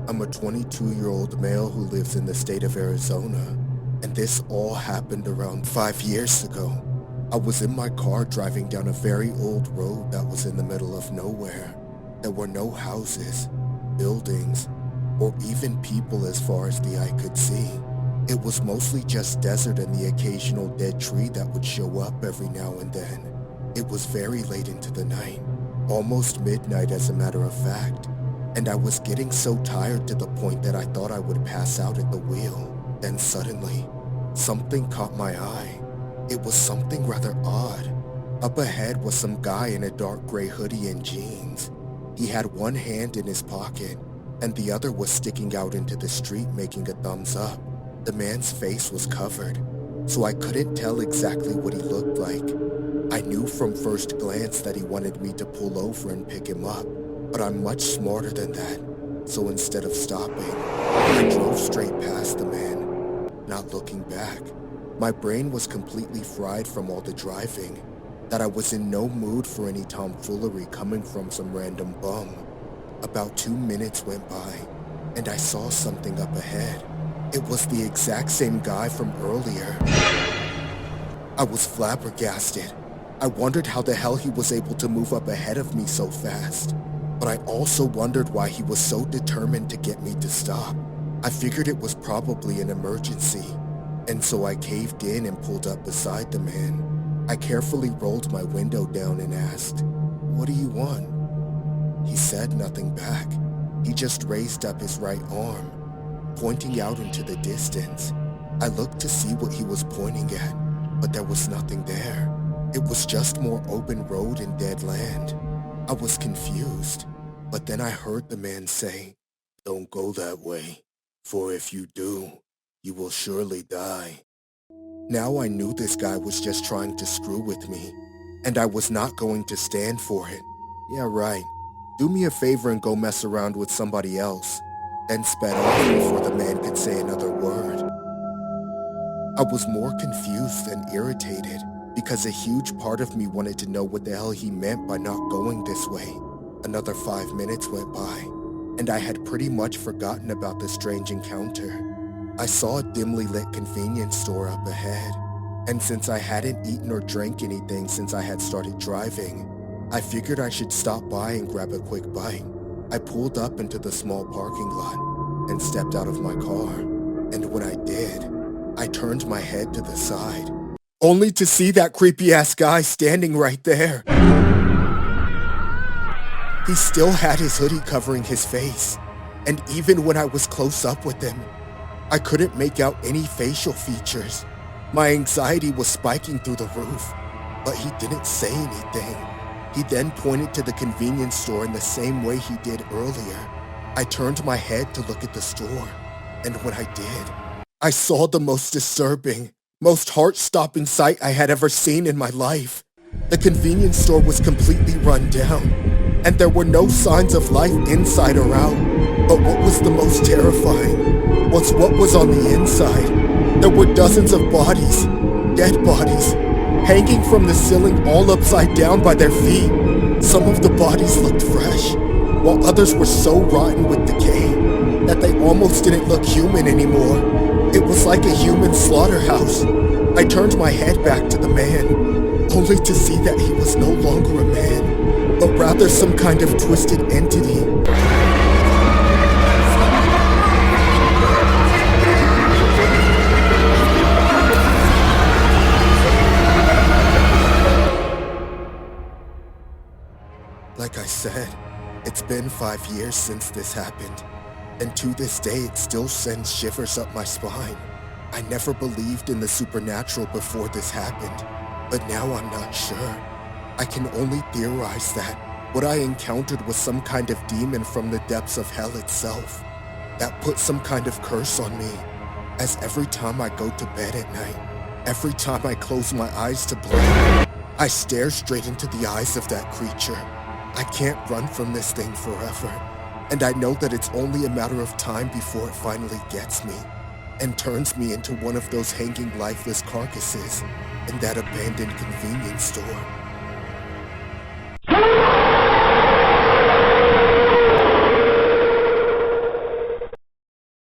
I'm a 22-year-old male who lives in the state of Arizona, and this all happened around 5 years ago. I was in my car driving down a very old road that was in the middle of nowhere. There were no houses, buildings, or even people as far as the eye could see. It was mostly just desert and the occasional dead tree that would show up every now and then. It was very late into the night, almost midnight as a matter of fact, and I was getting so tired to the point that I thought I would pass out at the wheel. Then suddenly, something caught my eye. It was something rather odd. Up ahead was some guy in a dark gray hoodie and jeans. He had one hand in his pocket, and the other was sticking out into the street making a thumbs up. The man's face was covered, so I couldn't tell exactly what he looked like. I knew from first glance that he wanted me to pull over and pick him up, but I'm much smarter than that, so instead of stopping, I drove straight past the man, not looking back. My brain was completely fried from all the driving, that I was in no mood for any tomfoolery coming from some random bum. About 2 minutes went by, and I saw something up ahead. It was the exact same guy from earlier. I was flabbergasted. I wondered how the hell he was able to move up ahead of me so fast. But I also wondered why he was so determined to get me to stop. I figured it was probably an emergency, and so I caved in and pulled up beside the man. I carefully rolled my window down and asked, "What do you want?" He said nothing back. He just raised up his right arm, pointing out into the distance. I looked to see what he was pointing at, but there was nothing there. It was just more open road and dead land. I was confused, but then I heard the man say, "Don't go that way, for if you do, you will surely die." Now I knew this guy was just trying to screw with me, and I was not going to stand for it. "Yeah, right. Do me a favor and go mess around with somebody else," then sped off before the man could say another word. I was more confused than irritated, because a huge part of me wanted to know what the hell he meant by not going this way. Another 5 minutes went by, and I had pretty much forgotten about the strange encounter. I saw a dimly lit convenience store up ahead, and since I hadn't eaten or drank anything since I had started driving, I figured I should stop by and grab a quick bite. I pulled up into the small parking lot and stepped out of my car, and when I did, I turned my head to the side, only to see that creepy-ass guy standing right there. He still had his hoodie covering his face, and even when I was close up with him, I couldn't make out any facial features. My anxiety was spiking through the roof, but he didn't say anything. He then pointed to the convenience store in the same way he did earlier. I turned my head to look at the store, and when I did, I saw the most disturbing, most heart-stopping sight I had ever seen in my life. The convenience store was completely run down, and there were no signs of life inside or out. But what was the most terrifying was what was on the inside. There were dozens of bodies, dead bodies, hanging from the ceiling all upside down by their feet. Some of the bodies looked fresh, while others were so rotten with decay that they almost didn't look human anymore. It was like a human slaughterhouse. I turned my head back to the man, only to see that he was no longer a man, but rather some kind of twisted entity. Like I said, it's been 5 years since this happened, and to this day it still sends shivers up my spine. I never believed in the supernatural before this happened, but now I'm not sure. I can only theorize that what I encountered was some kind of demon from the depths of hell itself that put some kind of curse on me, as every time I go to bed at night, every time I close my eyes to blink, I stare straight into the eyes of that creature. I can't run from this thing forever, and I know that it's only a matter of time before it finally gets me and turns me into one of those hanging lifeless carcasses in that abandoned convenience store.